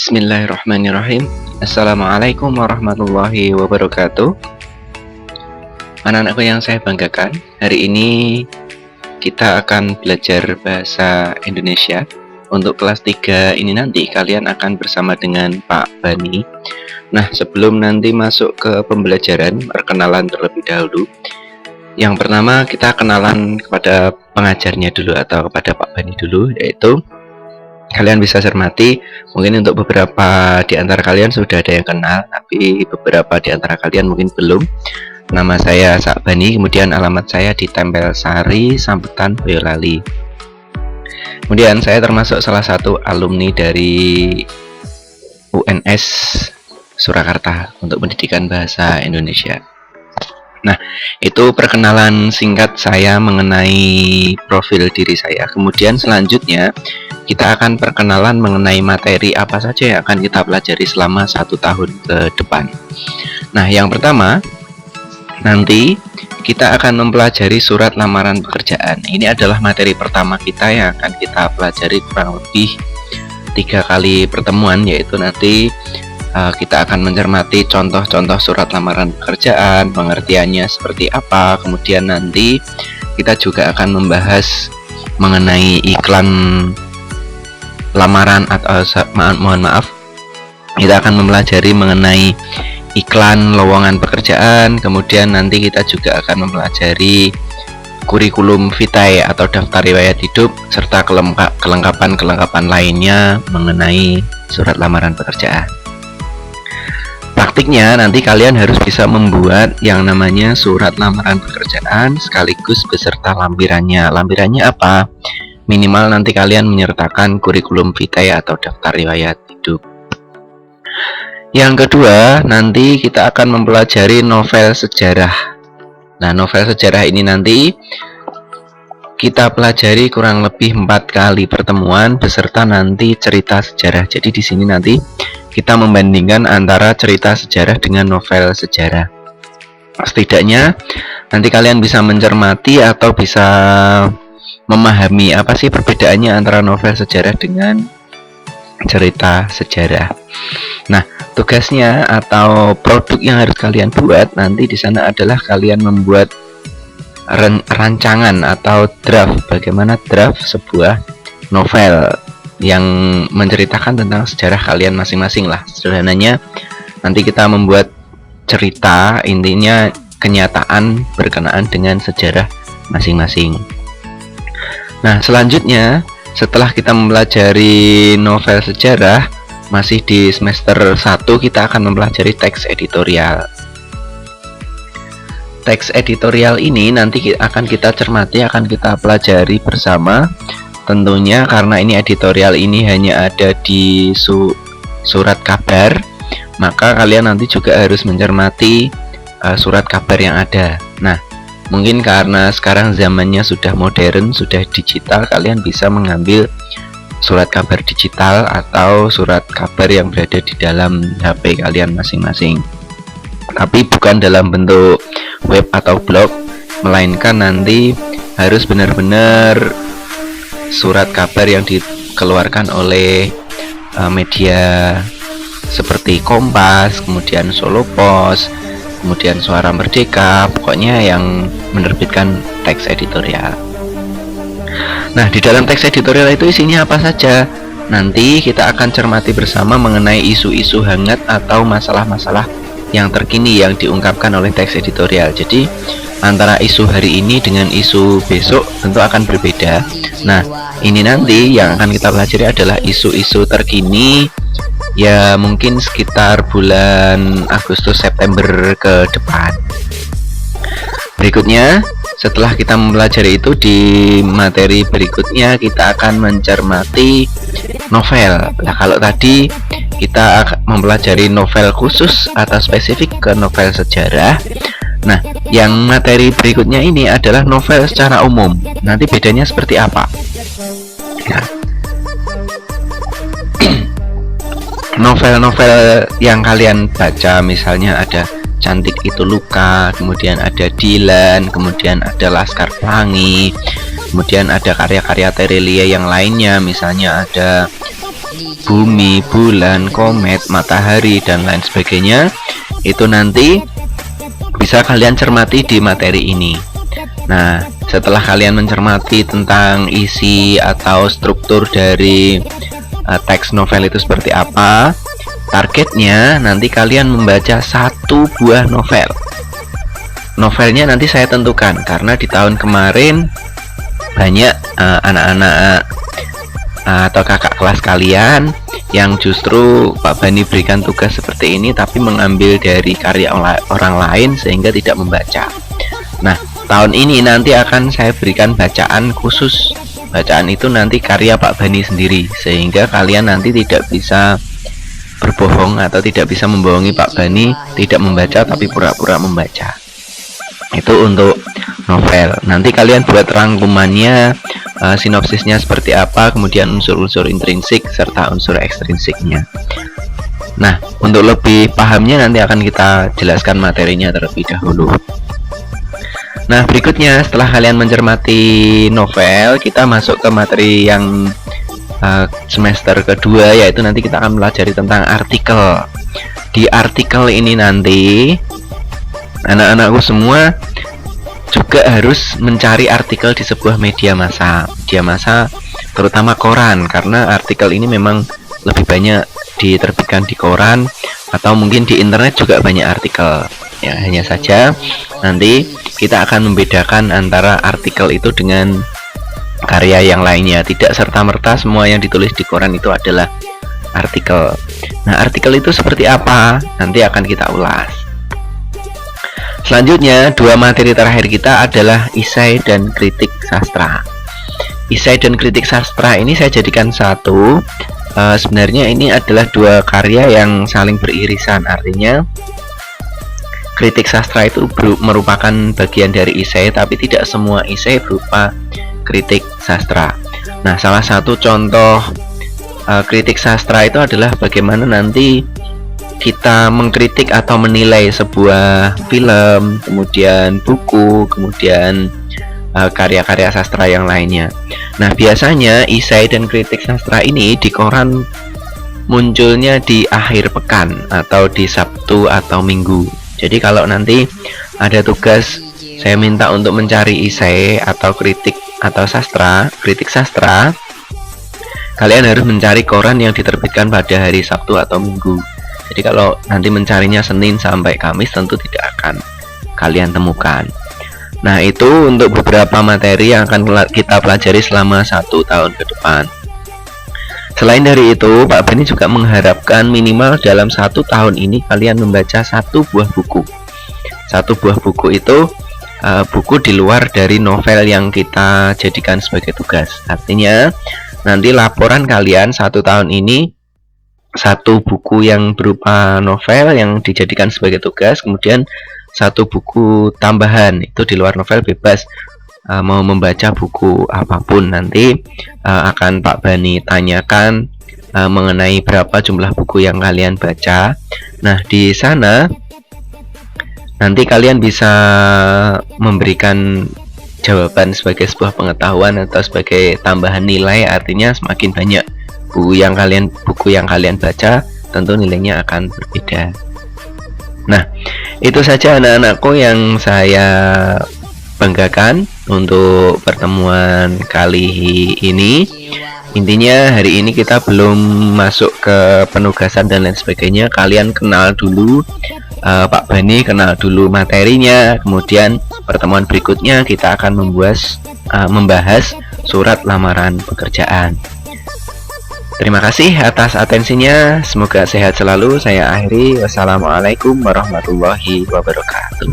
Bismillahirrahmanirrahim. Assalamualaikum warahmatullahi wabarakatuh. Anak-anakku yang saya banggakan, hari ini kita akan belajar bahasa Indonesia. Untuk kelas 3 ini nanti kalian akan bersama dengan Pak Bani. Nah, sebelum nanti masuk ke pembelajaran, perkenalan terlebih dahulu. Yang pertama kita kenalan kepada pengajarnya dulu atau kepada Pak Bani dulu, yaitu kalian bisa cermati, mungkin untuk beberapa di antara kalian sudah ada yang kenal, tapi beberapa di antara kalian mungkin belum. Nama saya Sakbani, kemudian alamat saya di Tempel Sari, Sambutan, Boyolali. Kemudian saya termasuk salah satu alumni dari UNS Surakarta untuk pendidikan bahasa Indonesia. Nah, itu perkenalan singkat saya mengenai profil diri saya. Kemudian selanjutnya kita akan perkenalan mengenai materi apa saja yang akan kita pelajari selama 1 tahun ke depan. Nah, yang pertama, nanti kita akan mempelajari surat lamaran pekerjaan. Ini adalah materi pertama kita yang akan kita pelajari kurang lebih 3 kali pertemuan, yaitu nanti kita akan mencermati contoh-contoh surat lamaran pekerjaan, pengertiannya seperti apa. Kemudian nanti kita juga akan membahas mengenai iklan lamaran atau mohon maaf, kita akan mempelajari mengenai iklan lowongan pekerjaan. Kemudian nanti kita juga akan mempelajari kurikulum vitae atau daftar riwayat hidup serta kelengkapan lainnya mengenai surat lamaran pekerjaan. Praktiknya nanti kalian harus bisa membuat yang namanya surat lamaran pekerjaan sekaligus beserta lampirannya. Lampirannya apa? Minimal nanti kalian menyertakan kurikulum vitae atau daftar riwayat hidup. Yang kedua, nanti kita akan mempelajari novel sejarah. Nah, novel sejarah ini nanti kita pelajari kurang lebih 4 kali pertemuan beserta nanti cerita sejarah. Jadi di sini nanti kita membandingkan antara cerita sejarah dengan novel sejarah. Setidaknya nanti kalian bisa mencermati atau bisa memahami apa sih perbedaannya antara novel sejarah dengan cerita sejarah. Nah, tugasnya atau produk yang harus kalian buat nanti di sana adalah kalian membuat rancangan atau draft, bagaimana draft sebuah novel yang menceritakan tentang sejarah kalian masing-masing lah. Sederhananya nanti kita membuat cerita, intinya kenyataan berkenaan dengan sejarah masing-masing. Nah, selanjutnya setelah kita mempelajari novel sejarah, masih di semester 1 kita akan mempelajari teks editorial. Teks editorial ini nanti akan kita cermati, akan kita pelajari bersama. Tentunya karena ini editorial ini hanya ada di surat kabar, maka kalian nanti juga harus mencermati surat kabar yang ada. Nah, mungkin karena sekarang zamannya sudah modern, sudah digital, kalian bisa mengambil surat kabar digital atau surat kabar yang berada di dalam HP kalian masing-masing. Tapi bukan dalam bentuk web atau blog, melainkan nanti harus benar-benar surat kabar yang dikeluarkan oleh media seperti Kompas, kemudian Solo Pos, kemudian Suara Merdeka, pokoknya yang menerbitkan teks editorial. Nah, di dalam teks editorial itu isinya apa saja? Nanti kita akan cermati bersama mengenai isu-isu hangat atau masalah-masalah yang terkini yang diungkapkan oleh teks editorial. Jadi antara isu hari ini dengan isu besok tentu akan berbeda. Nah, ini nanti yang akan kita pelajari adalah isu-isu terkini ya, mungkin sekitar bulan Agustus September ke depan. Berikutnya, setelah kita mempelajari itu, di materi berikutnya kita akan mencermati novel. Nah, kalau tadi kita akan mempelajari novel khusus atau spesifik ke novel sejarah, nah, yang materi berikutnya ini adalah novel secara umum. Nanti bedanya seperti apa? Nah, novel-novel yang kalian baca, misalnya ada Cantik Itu Luka, kemudian ada Dilan, kemudian ada Laskar Pelangi, kemudian ada karya-karya Terelia yang lainnya, misalnya ada bumi, bulan, komet, matahari, dan lain sebagainya, itu nanti bisa kalian cermati di materi ini. Nah, setelah kalian mencermati tentang isi atau struktur dari teks novel itu seperti apa, targetnya nanti kalian membaca satu buah novel. Novelnya nanti saya tentukan, karena di tahun kemarin banyak anak-anak atau kakak kelas kalian yang justru Pak Bani berikan tugas seperti ini tapi mengambil dari karya orang lain sehingga tidak membaca. Nah, tahun ini nanti akan saya berikan bacaan khusus. Bacaan itu nanti karya Pak Bani sendiri, sehingga kalian nanti tidak bisa berbohong atau tidak bisa membohongi Pak Bani tidak membaca tapi pura-pura membaca. Itu untuk novel. Nanti kalian buat rangkumannya, sinopsisnya seperti apa, kemudian unsur-unsur intrinsik serta unsur ekstrinsiknya. Nah, untuk lebih pahamnya nanti akan kita jelaskan materinya terlebih dahulu. Nah, berikutnya setelah kalian mencermati novel, kita masuk ke materi yang semester kedua, yaitu nanti kita akan pelajari tentang artikel. Di artikel ini nanti anak-anakku semua juga harus mencari artikel di sebuah media massa terutama koran, karena artikel ini memang lebih banyak diterbitkan di koran atau mungkin di internet juga banyak artikel. Ya, hanya saja nanti kita akan membedakan antara artikel itu dengan karya yang lainnya. Tidak serta-merta semua yang ditulis di koran itu adalah artikel. Nah, artikel itu seperti apa? Nanti akan kita ulas. Selanjutnya, dua materi terakhir kita adalah esai dan kritik sastra. Esai dan kritik sastra ini saya jadikan satu. Sebenarnya ini adalah dua karya yang saling beririsan. Artinya, kritik sastra itu merupakan bagian dari esai, tapi tidak semua esai berupa kritik sastra. Nah, salah satu contoh kritik sastra itu adalah bagaimana nanti kita mengkritik atau menilai sebuah film, kemudian buku, kemudian karya-karya sastra yang lainnya. Nah, biasanya esai dan kritik sastra ini di koran munculnya di akhir pekan atau di Sabtu atau Minggu. Jadi kalau nanti ada tugas saya minta untuk mencari esai atau kritik atau kritik sastra, kalian harus mencari koran yang diterbitkan pada hari Sabtu atau Minggu. Jadi kalau nanti mencarinya Senin sampai Kamis tentu tidak akan kalian temukan. Nah, itu untuk beberapa materi yang akan kita pelajari selama 1 tahun ke depan. Selain dari itu, Pak Bani juga mengharapkan minimal dalam 1 tahun ini kalian membaca 1 buah buku. 1 buah buku itu buku di luar dari novel yang kita jadikan sebagai tugas. Artinya nanti laporan kalian 1 tahun ini 1 buku yang berupa novel yang dijadikan sebagai tugas, kemudian 1 buku tambahan itu di luar novel, bebas mau membaca buku apapun. Nanti akan Pak Bani tanyakan mengenai berapa jumlah buku yang kalian baca. Nah, di sana nanti kalian bisa memberikan jawaban sebagai sebuah pengetahuan atau sebagai tambahan nilai. Artinya semakin banyak buku yang kalian baca, tentu nilainya akan berbeda. Nah, itu saja anak-anakku yang saya banggakan untuk pertemuan kali ini. Intinya hari ini kita belum masuk ke penugasan dan lain sebagainya. Kalian kenal dulu Pak Bani, kenal dulu materinya. Kemudian pertemuan berikutnya kita akan membahas surat lamaran pekerjaan. Terima kasih atas atensinya. Semoga sehat selalu. Saya akhiri. Wassalamualaikum warahmatullahi wabarakatuh.